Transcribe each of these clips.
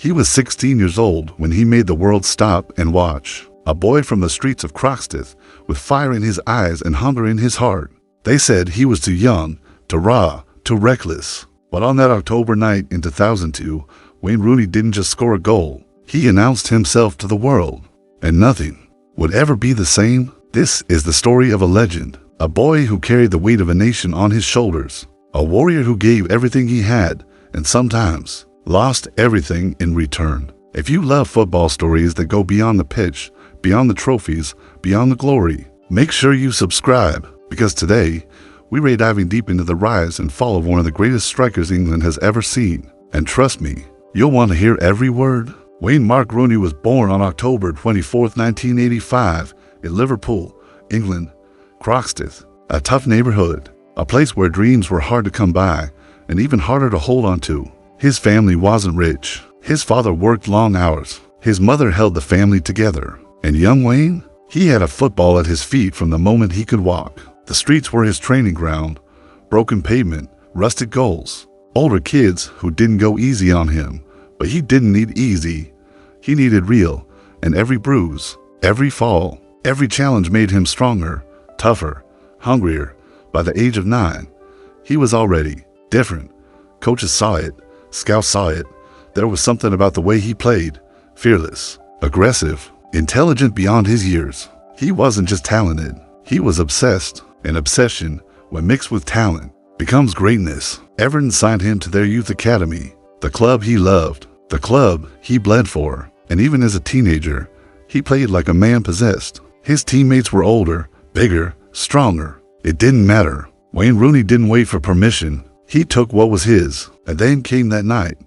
He was 16 years old when he made the world stop and watch. A boy from the streets of Croxteth with fire in his eyes and hunger in his heart. They said he was too young, too raw, too reckless. But on that October night in 2002, Wayne Rooney didn't just score a goal. He announced himself to the world. And nothing would ever be the same. This is the story of a legend. A boy who carried the weight of a nation on his shoulders. A warrior who gave everything he had and sometimes lost everything in return. If you love football stories that go beyond the pitch, beyond the trophies, beyond the glory, make sure you subscribe, because today we're diving deep into the rise and fall of one of the greatest strikers England has ever seen. And trust me, you'll want to hear every word. Wayne Mark Rooney was born on October 24, 1985 in Liverpool, England. Croxteth, a tough neighborhood, a place where dreams were hard to come by and even harder to hold on to. His family wasn't rich. His father worked long hours. His mother held the family together. And young Wayne, he had a football at his feet from the moment he could walk. The streets were his training ground. Broken pavement, rusted goals. Older kids who didn't go easy on him. But he didn't need easy. He needed real. And every bruise, every fall, every challenge made him stronger, tougher, hungrier. By the age of 9, he was already different. Coaches saw it. Scouts saw it. There was something about the way he played. Fearless, aggressive, intelligent beyond his years. He wasn't just talented. He was obsessed. And obsession, when mixed with talent, becomes greatness. Everton signed him to their youth academy, the club he loved, the club he bled for. And even as a teenager, he played like a man possessed. His teammates were older, bigger, stronger. It didn't matter. Wayne Rooney didn't wait for permission. He took what was his. And then came that night,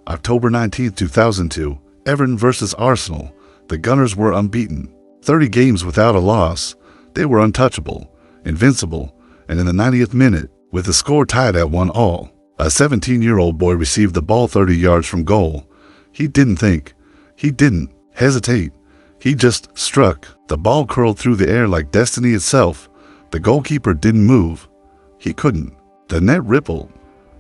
October 19, 2002, Everton versus Arsenal. The Gunners were unbeaten. 30 games without a loss. They were untouchable, invincible, and in the 90th minute, with the score tied at 1-1, a 17-year-old boy received the ball 30 yards from goal. He didn't think. He didn't hesitate. He just struck. The ball curled through the air like destiny itself. The goalkeeper didn't move. He couldn't. The net rippled.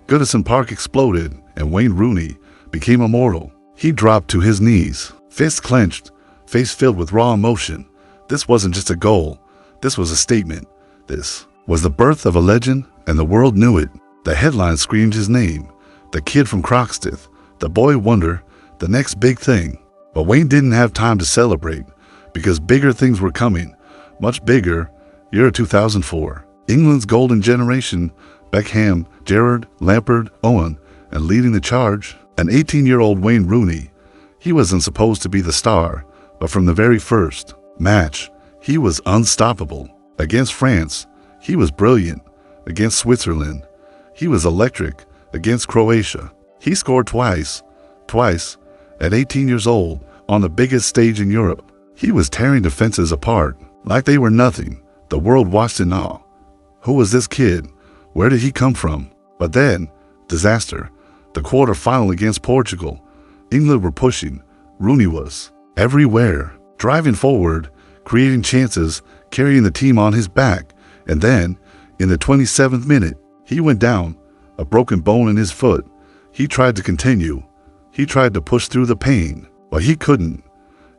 Goodison Park exploded, and Wayne Rooney became immortal. He dropped to his knees, fists clenched, face filled with raw emotion. This wasn't just a goal. This was a statement. This was the birth of a legend, and the world knew it. The headline screamed his name. The kid from Croxteth, the boy wonder, the next big thing. But Wayne didn't have time to celebrate, because bigger things were coming. Much bigger. Year 2004. England's golden generation. Beckham, Gerrard, Lampard, Owen, and leading the charge, an 18-year-old Wayne Rooney. He wasn't supposed to be the star, but from the very first match, he was unstoppable. Against France, he was brilliant. Against Switzerland, he was electric. Against Croatia, he scored twice, at 18 years old, on the biggest stage in Europe. He was tearing defenses apart, like they were nothing. The world watched in awe. Who was this kid? Where did he come from? But then, disaster. The quarterfinal against Portugal. England were pushing. Rooney was everywhere, driving forward, creating chances, carrying the team on his back. And then, in the 27th minute, he went down, a broken bone in his foot. He tried to continue. He tried to push through the pain, but he couldn't.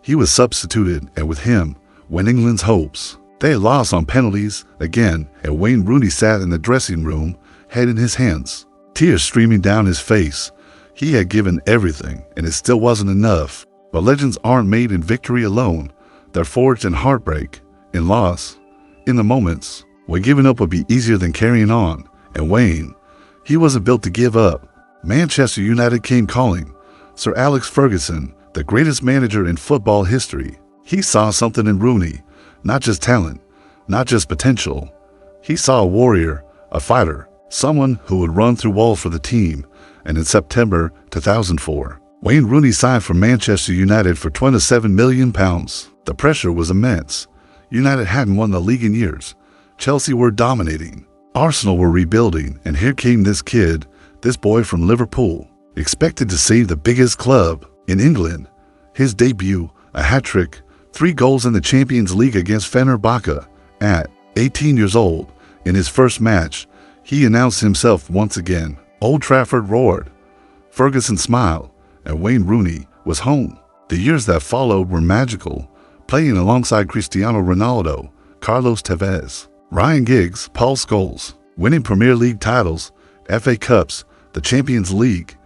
He was substituted, and with him went England's hopes. They lost on penalties again, and Wayne Rooney sat in the dressing room, head in his hands, tears streaming down his face. He had given everything, and it still wasn't enough. But legends aren't made in victory alone. They're forged in heartbreak, in loss, in the moments when giving up would be easier than carrying on. And Wayne, he wasn't built to give up. Manchester United came calling. Sir Alex Ferguson, the greatest manager in football history. He saw something in Rooney. Not just talent, not just potential. He saw a warrior, a fighter, someone who would run through walls for the team. And in September 2004, Wayne Rooney signed for Manchester United for £27 million. The pressure was immense. United hadn't won the league in years. Chelsea were dominating. Arsenal were rebuilding. And here came this kid, this boy from Liverpool, expected to save the biggest club in England. His debut, a hat-trick, 3 goals in the Champions League against Fenerbahce. At 18 years old, in his first match, he announced himself once again. Old Trafford roared. Ferguson smiled, and Wayne Rooney was home. The years that followed were magical, playing alongside Cristiano Ronaldo, Carlos Tevez, Ryan Giggs, Paul Scholes, winning Premier League titles, FA Cups, the Champions League.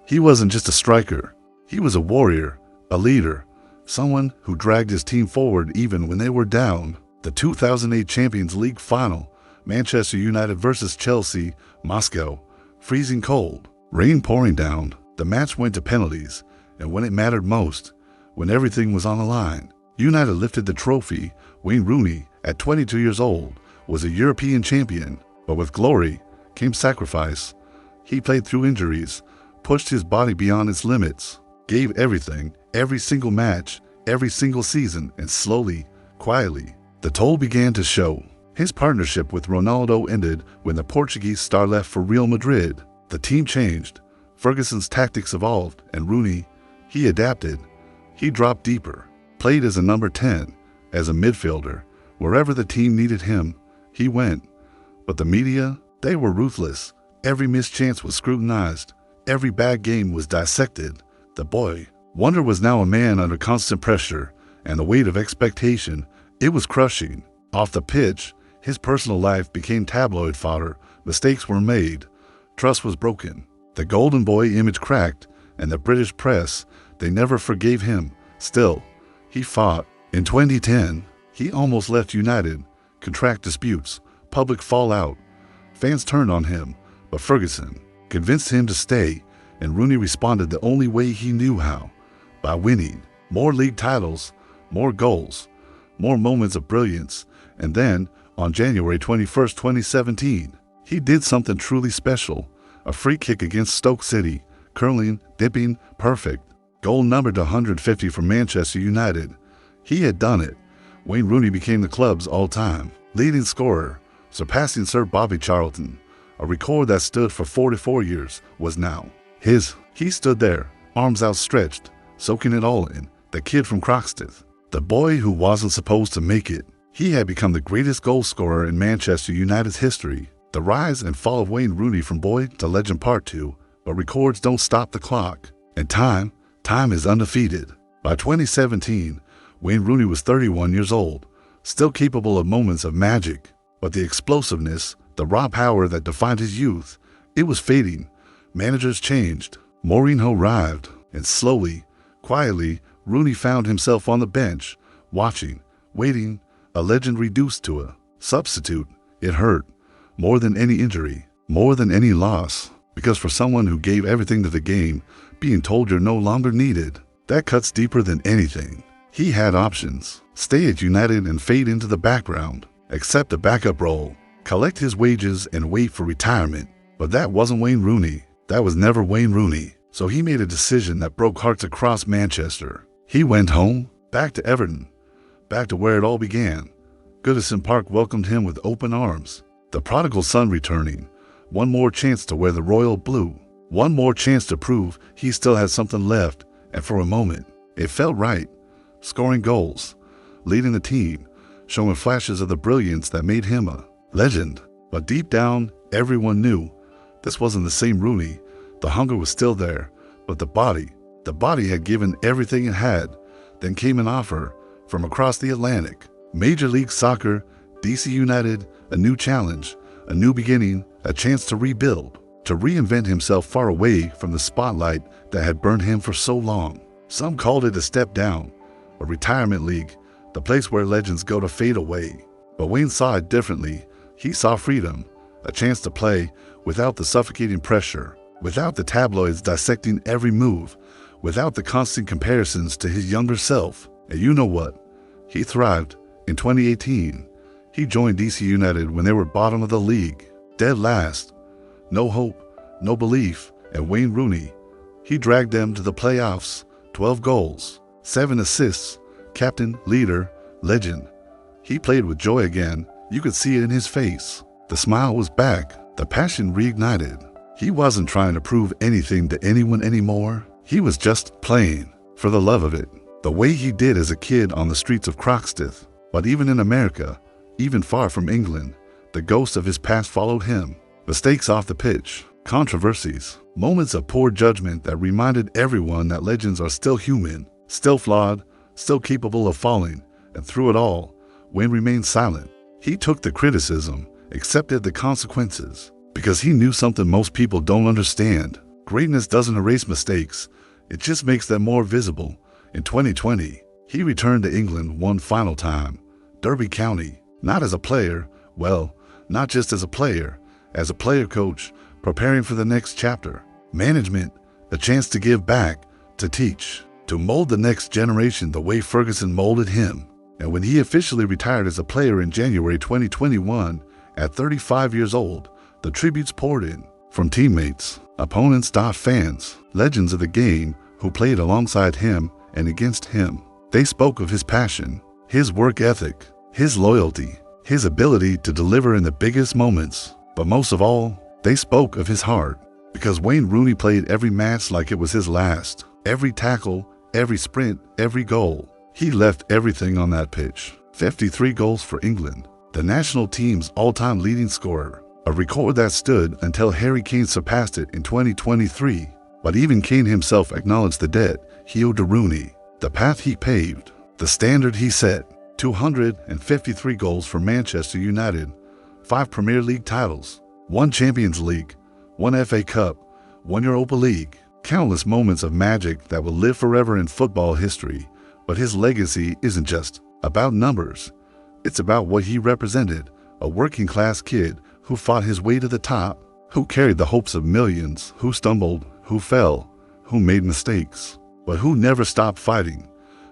He wasn't just a striker. He was a warrior, a leader, someone who dragged his team forward even when they were down. The 2008 Champions League final, Manchester United versus Chelsea, Moscow, freezing cold, rain pouring down. The match went to penalties, and when it mattered most, when everything was on the line, United lifted the trophy. Wayne Rooney, at 22 years old, was a European champion, but with glory came sacrifice. He played through injuries, pushed his body beyond its limits, gave everything, every single match, every single season, and slowly, quietly, the toll began to show. His partnership with Ronaldo ended when the Portuguese star left for Real Madrid. The team changed, Ferguson's tactics evolved, and Rooney, he adapted. He dropped deeper, played as a number 10, as a midfielder. Wherever the team needed him, he went. But the media, they were ruthless. Every missed chance was scrutinized. Every bad game was dissected. The boy wonder was now a man under constant pressure, and the weight of expectation, it was crushing. Off the pitch, his personal life became tabloid fodder. Mistakes were made. Trust was broken. The golden boy image cracked, and the British press, they never forgave him. Still, he fought. In 2010, he almost left United. Contract disputes, public fallout. Fans turned on him, but Ferguson convinced him to stay, and Rooney responded the only way he knew how, by winning. More league titles, more goals, more moments of brilliance. And then, on January 21st, 2017, he did something truly special. A free kick against Stoke City, curling, dipping, perfect. Goal numbered 150 for Manchester United. He had done it. Wayne Rooney became the club's all-time leading scorer, surpassing Sir Bobby Charlton. A record that stood for 44 years was now his. He stood there, arms outstretched, soaking it all in. The kid from Croxteth, the boy who wasn't supposed to make it. He had become the greatest goal scorer in Manchester United's history. The rise and fall of Wayne Rooney from boy to legend part 2, but records don't stop the clock. And time is undefeated. By 2017, Wayne Rooney was 31 years old, still capable of moments of magic, but the explosiveness, the raw power that defined his youth, it was fading. Managers changed. Mourinho arrived, and slowly, quietly, Rooney found himself on the bench, watching, waiting, a legend reduced to a substitute. It hurt. More than any injury, more than any loss, because for someone who gave everything to the game, being told you're no longer needed, that cuts deeper than anything. He had options: stay at United and fade into the background, accept a backup role, collect his wages and wait for retirement. But that wasn't Wayne Rooney. That was never Wayne Rooney. So he made a decision that broke hearts across Manchester. He went home, back to Everton, back to where it all began. Goodison Park welcomed him with open arms. The prodigal son returning, one more chance to wear the royal blue, one more chance to prove he still had something left, and for a moment, it felt right. Scoring goals, leading the team, showing flashes of the brilliance that made him a legend. But deep down, everyone knew this wasn't the same Rooney. The hunger was still there, but the body had given everything it had. Then came an offer from across the Atlantic. Major League Soccer, DC United, a new challenge, a new beginning, a chance to rebuild, to reinvent himself far away from the spotlight that had burned him for so long. Some called it a step down, a retirement league, the place where legends go to fade away. But Wayne saw it differently. He saw freedom, a chance to play without the suffocating pressure, without the tabloids dissecting every move, without the constant comparisons to his younger self. And you know what? He thrived. In 2018, he joined DC United when they were bottom of the league, dead last. No hope, no belief, and Wayne Rooney, he dragged them to the playoffs. 12 goals, 7 assists, captain, leader, legend. He played with joy again. You could see it in his face. The smile was back, the passion reignited. He wasn't trying to prove anything to anyone anymore. He was just playing for the love of it, the way he did as a kid on the streets of Croxteth. But even in America, even far from England, the ghost of his past followed him. Mistakes off the pitch, controversies, Moments of poor judgment that reminded everyone that legends are still human, still flawed, still capable of falling, and through it all, Wayne remained silent. He took the criticism, accepted the consequences, because he knew something most people don't understand. Greatness doesn't erase mistakes, it just makes them more visible. In 2020, he returned to England one final time, Derby County, not as a player, well, not just as a player coach, preparing for the next chapter. Management, a chance to give back, to teach, to mold the next generation the way Ferguson molded him. And when he officially retired as a player in January 2021, at 35 years old, the tributes poured in from teammates, opponents, fans, legends of the game who played alongside him and against him. They spoke of his passion, his work ethic, his loyalty, his ability to deliver in the biggest moments. But most of all, they spoke of his heart, because Wayne Rooney played every match like it was his last. Every tackle, every sprint, every goal. He left everything on that pitch. 53 goals for England, the national team's all-time leading scorer, a record that stood until Harry Kane surpassed it in 2023. But even Kane himself acknowledged the debt he owed to Rooney, the path he paved, the standard he set. 253 goals for Manchester United, 5 Premier League titles, 1 Champions League, 1 FA Cup, 1 Europa League, countless moments of magic that will live forever in football history. But his legacy isn't just about numbers. It's about what he represented, a working-class kid who fought his way to the top, who carried the hopes of millions, who stumbled, who fell, who made mistakes, but who never stopped fighting.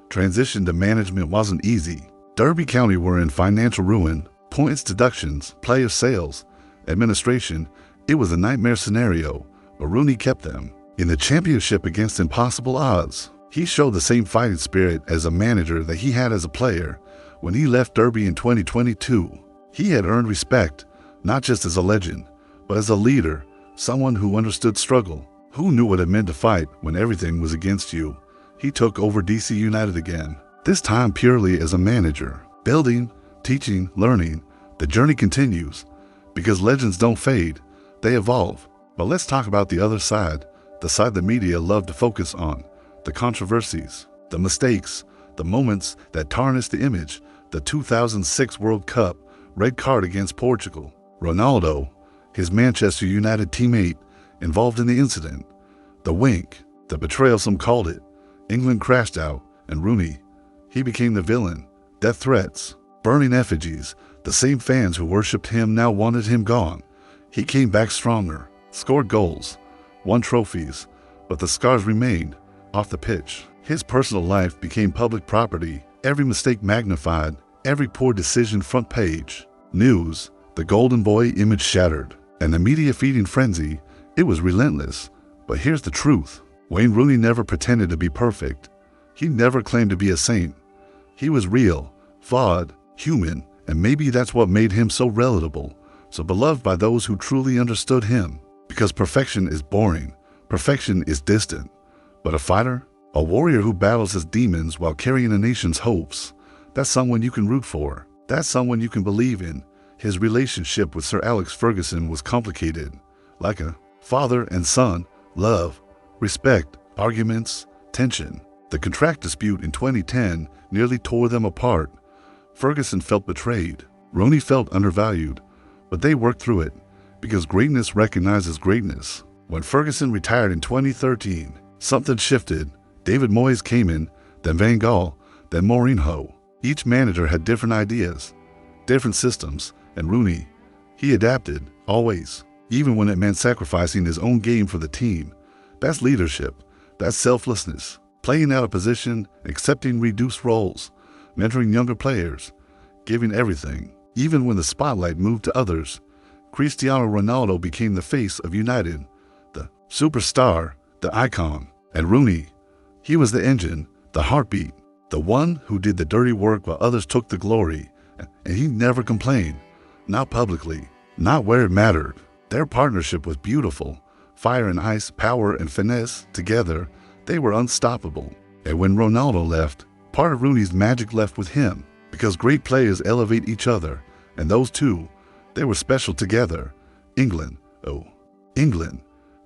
Transition to management wasn't easy. Derby County were in financial ruin, points deductions, player sales, administration. It was a nightmare scenario, but Rooney kept them. In the championship against impossible odds, he showed the same fighting spirit as a manager that he had as a player. When he left Derby in 2022, he had earned respect, not just as a legend, but as a leader, someone who understood struggle, who knew what it meant to fight when everything was against you. He took over DC United again, this time purely as a manager. Building, teaching, learning, the journey continues, because legends don't fade, they evolve. But let's talk about the other side, the side the media love to focus on. The controversies, the mistakes, the moments that tarnished the image. The 2006 World Cup red card against Portugal. Ronaldo, his Manchester United teammate, involved in the incident. The wink, the betrayal some called it. England crashed out, and Rooney, he became the villain. Death threats, burning effigies. The same fans who worshipped him now wanted him gone. He came back stronger, scored goals, won trophies, but the scars remained. Off the pitch, his personal life became public property, every mistake magnified, every poor decision front page. News, the golden boy image shattered, and the media feeding frenzy, it was relentless. But here's the truth. Wayne Rooney never pretended to be perfect. He never claimed to be a saint. He was real, flawed, human, and maybe that's what made him so relatable, so beloved by those who truly understood him. Because perfection is boring, perfection is distant. But a fighter, a warrior who battles his demons while carrying a nation's hopes, that's someone you can root for. That's someone you can believe in. His relationship with Sir Alex Ferguson was complicated, like a father and son, love, respect, arguments, tension. The contract dispute in 2010 nearly tore them apart. Ferguson felt betrayed. Rooney felt undervalued, but they worked through it because greatness recognizes greatness. When Ferguson retired in 2013, something shifted. David Moyes came in, then Van Gaal, then Mourinho. Each manager had different ideas, different systems, and Rooney, he adapted, always, even when it meant sacrificing his own game for the team. That's leadership, that's selflessness, playing out a position, accepting reduced roles, mentoring younger players, giving everything, even when the spotlight moved to others. Cristiano Ronaldo became the face of United, the superstar, the icon. And Rooney, he was the engine, the heartbeat, the one who did the dirty work while others took the glory. And he never complained, not publicly, not where it mattered. Their partnership was beautiful. Fire and ice, power and finesse, together, they were unstoppable. And when Ronaldo left, part of Rooney's magic left with him, because great players elevate each other, and those two, they were special together. England,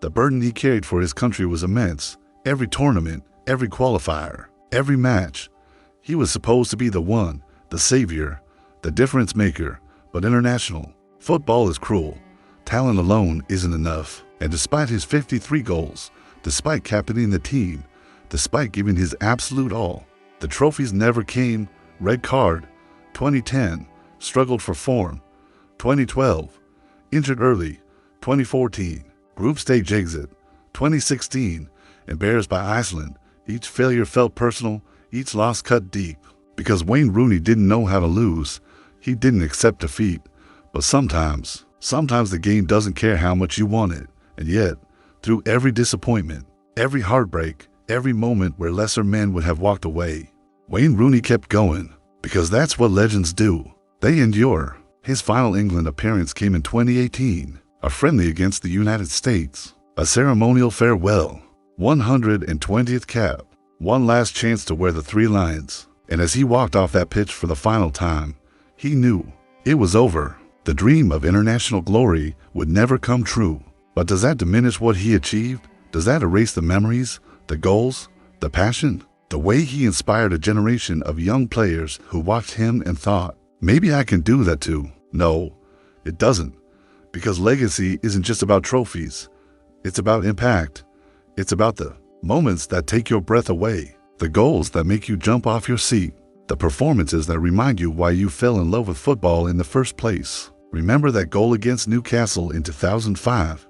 The burden he carried for his country was immense. Every tournament, every qualifier, every match. He was supposed to be the one, the savior, the difference maker, but international football is cruel. Talent alone isn't enough. And despite his 53 goals, despite captaining the team, despite giving his absolute all, the trophies never came. Red card. 2010, struggled for form. 2012, injured early. 2014, group stage exit. 2016, embarrassed by Iceland. Each failure felt personal, each loss cut deep. Because Wayne Rooney didn't know how to lose, he didn't accept defeat. But sometimes the game doesn't care how much you want it. And yet, through every disappointment, every heartbreak, every moment where lesser men would have walked away, Wayne Rooney kept going. Because that's what legends do. They endure. His final England appearance came in 2018, a friendly against the United States, a ceremonial farewell, 120th cap, one last chance to wear the 3 lions. And as he walked off that pitch for the final time, he knew it was over. The dream of international glory would never come true. But does that diminish what he achieved? Does that erase the memories, the goals, the passion? The way he inspired a generation of young players who watched him and thought, maybe I can do that too. No, it doesn't. Because legacy isn't just about trophies. It's about impact. It's about the moments that take your breath away, the goals that make you jump off your seat, the performances that remind you why you fell in love with football in the first place. Remember that goal against Newcastle in 2005?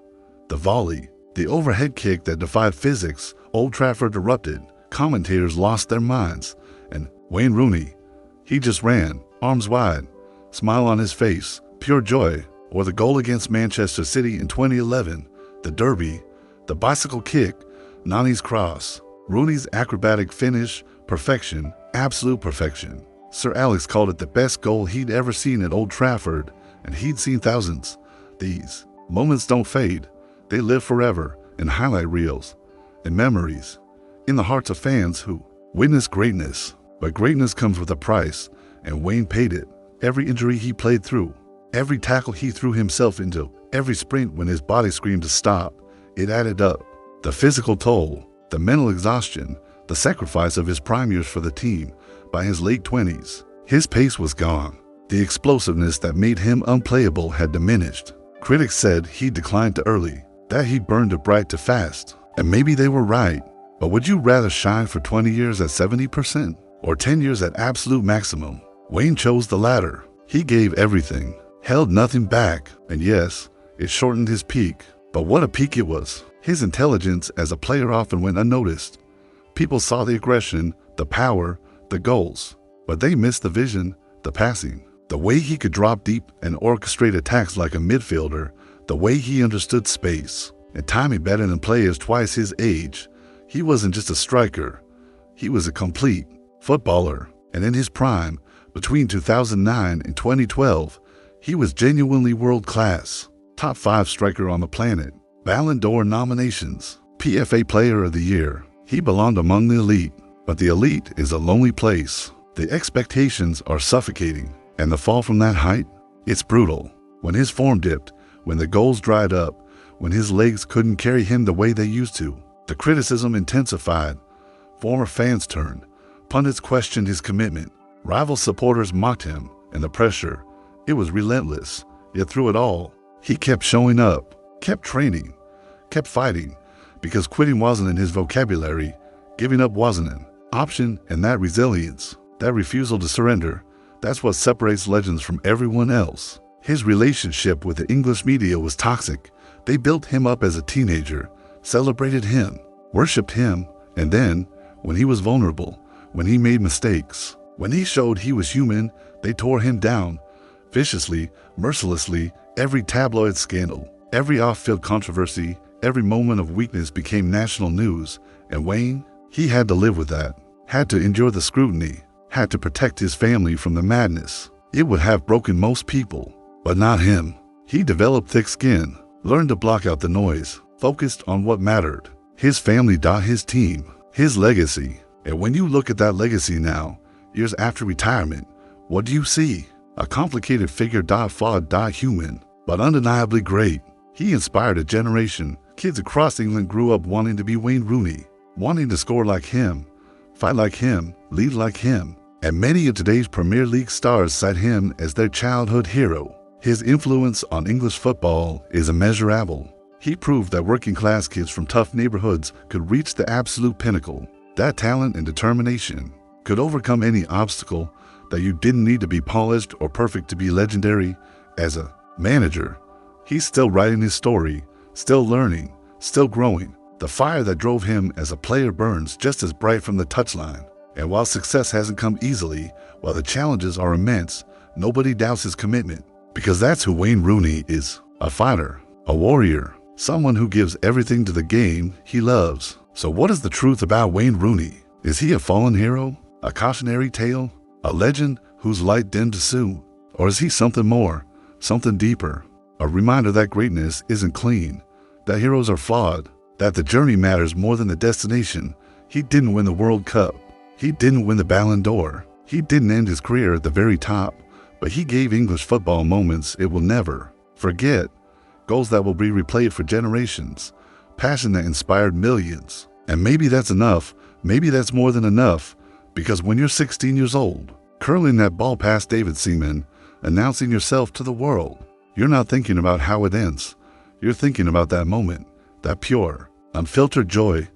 The volley, the overhead kick that defied physics. Old Trafford erupted. Commentators lost their minds, and Wayne Rooney, he just ran, arms wide, smile on his face, pure joy. Or the goal against Manchester City in 2011, the derby, the bicycle kick, Nani's cross, Rooney's acrobatic finish, perfection, absolute perfection. Sir Alex called it the best goal he'd ever seen at Old Trafford, and he'd seen thousands. These moments don't fade. They live forever in highlight reels, in memories, in the hearts of fans who witness greatness. But greatness comes with a price, and Wayne paid it. Every injury he played through, every tackle he threw himself into, every sprint when his body screamed to stop, it added up. The physical toll, the mental exhaustion, the sacrifice of his prime years for the team. By his late 20s, his pace was gone. The explosiveness that made him unplayable had diminished. Critics said he declined too early, that he burned too bright too fast. And maybe they were right. But would you rather shine for 20 years at 70% or 10 years at absolute maximum? Wayne chose the latter. He gave everything, held nothing back, and yes, it shortened his peak. But what a peak it was. His intelligence as a player often went unnoticed. People saw the aggression, the power, the goals, but they missed the vision, the passing. The way he could drop deep and orchestrate attacks like a midfielder, the way he understood space, and timing better than players twice his age. He wasn't just a striker, he was a complete footballer. And in his prime, between 2009 and 2012, he was genuinely world-class. Top 5 striker on the planet, Ballon d'Or nominations, PFA Player of the Year. He belonged among the elite, but the elite is a lonely place. The expectations are suffocating, and the fall from that height, it's brutal. When his form dipped, when the goals dried up, when his legs couldn't carry him the way they used to, the criticism intensified. Former fans turned. Pundits questioned his commitment. Rival supporters mocked him, and the pressure, it was relentless. Yet through it all, he kept showing up, kept training, kept fighting, because quitting wasn't in his vocabulary, giving up wasn't an option, and that resilience, that refusal to surrender, that's what separates legends from everyone else. His relationship with the English media was toxic. They built him up as a teenager, celebrated him, worshipped him, and then, when he was vulnerable, when he made mistakes, when he showed he was human, they tore him down, viciously, mercilessly. Every tabloid scandal, every off-field controversy, every moment of weakness became national news, and Wayne, he had to live with that, had to endure the scrutiny, had to protect his family from the madness. It would have broken most people, but not him. He developed thick skin, learned to block out the noise, focused on what mattered. His family, his team, his legacy. And when you look at that legacy now, years after retirement, what do you see? A complicated figure, flawed, human, but undeniably great. He inspired a generation, Kids across England grew up wanting to be Wayne Rooney, wanting to score like him, fight like him, lead like him. And many of today's Premier League stars cite him as their childhood hero. His influence on English football is immeasurable. He proved that working-class kids from tough neighborhoods could reach the absolute pinnacle. That talent and determination could overcome any obstacle, that you didn't need to be polished or perfect to be legendary. As a manager, he's still writing his story, still learning, still growing. The fire that drove him as a player burns just as bright from the touchline. And while success hasn't come easily, while the challenges are immense, nobody doubts his commitment. Because that's who Wayne Rooney is. A fighter, a warrior, someone who gives everything to the game he loves. So what is the truth about Wayne Rooney? Is he a fallen hero? A cautionary tale? A legend whose light dimmed soon? Or is he something more, something deeper? A reminder that greatness isn't clean, that heroes are flawed, that the journey matters more than the destination. He didn't win the World Cup. He didn't win the Ballon d'Or. He didn't end his career at the very top, but he gave English football moments it will never forget, goals that will be replayed for generations, passion that inspired millions. And maybe that's enough, maybe that's more than enough, because when you're 16 years old, curling that ball past David Seaman, announcing yourself to the world, you're not thinking about how it ends. You're thinking about that moment, that pure, unfiltered joy,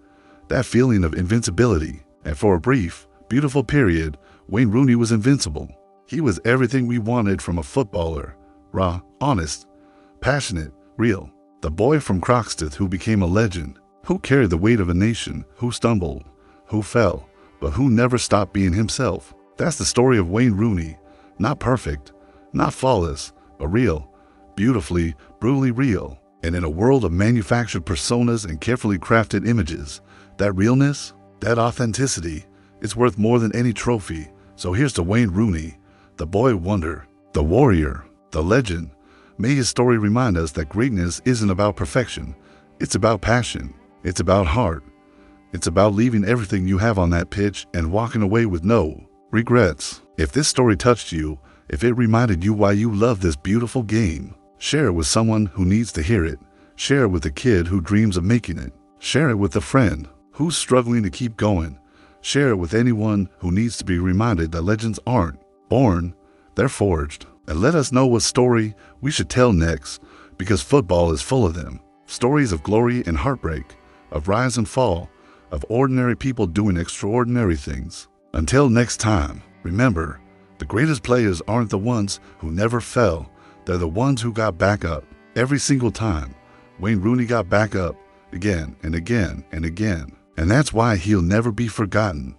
that feeling of invincibility. And for a brief, beautiful period, Wayne Rooney was invincible. He was everything we wanted from a footballer. Raw, honest, passionate, real. The boy from Croxteth who became a legend, who carried the weight of a nation, who stumbled, who fell, but who never stopped being himself. That's the story of Wayne Rooney. Not perfect, not flawless, but real, beautifully, brutally real. And in a world of manufactured personas and carefully crafted images, that realness, that authenticity, is worth more than any trophy. So here's to Wayne Rooney, the boy wonder, the warrior, the legend. May his story remind us that greatness isn't about perfection. It's about passion. It's about heart. It's about leaving everything you have on that pitch and walking away with no regrets. If this story touched you, if it reminded you why you love this beautiful game, share it with someone who needs to hear it. Share it with a kid who dreams of making it. Share it with a friend who's struggling to keep going. Share it with anyone who needs to be reminded that legends aren't born, they're forged. And let us know what story we should tell next, because football is full of them. Stories of glory and heartbreak, of rise and fall, of ordinary people doing extraordinary things. Until next time, remember, the greatest players aren't the ones who never fell. They're the ones who got back up. Every single time, Wayne Rooney got back up again and again and again. And that's why he'll never be forgotten.